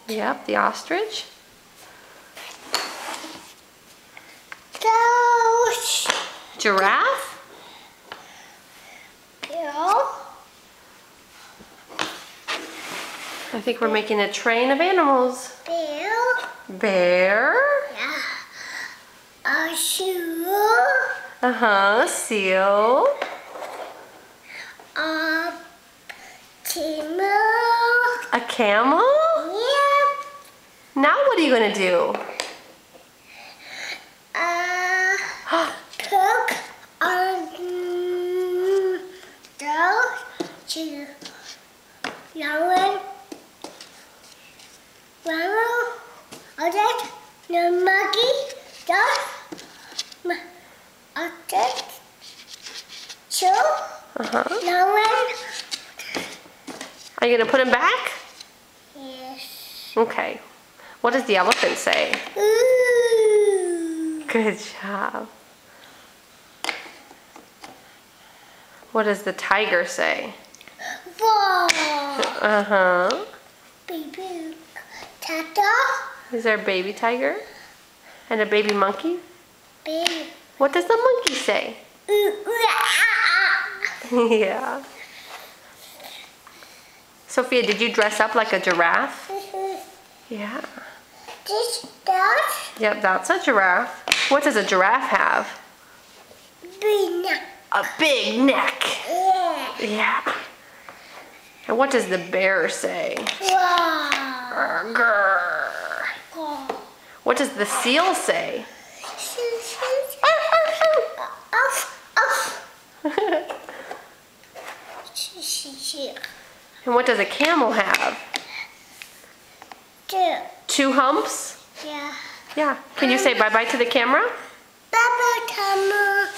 Yep, the ostrich. Giraffe. I think we're making a train of animals. Bear. A shoe. Seal. Camel. A camel? Yeah. Now what are you gonna do? Cook those to the monkey, Are you gonna put him back? Yes. Okay. What does the elephant say? Ooh. Good job. What does the tiger say? Whoa. Baby tata. Is there a baby tiger? And a baby monkey? Baby. What does the monkey say? Yeah. Sophia, did you dress up like a giraffe? Yeah. That? Yep, that's a giraffe. What does a giraffe have? Big neck. A big neck. Yeah. Yeah. And what does the bear say? Wow. Grr. What does the seal say? And what does a camel have? Two humps? Yeah. Yeah. Can you say bye-bye to the camera? Bye-bye, camera.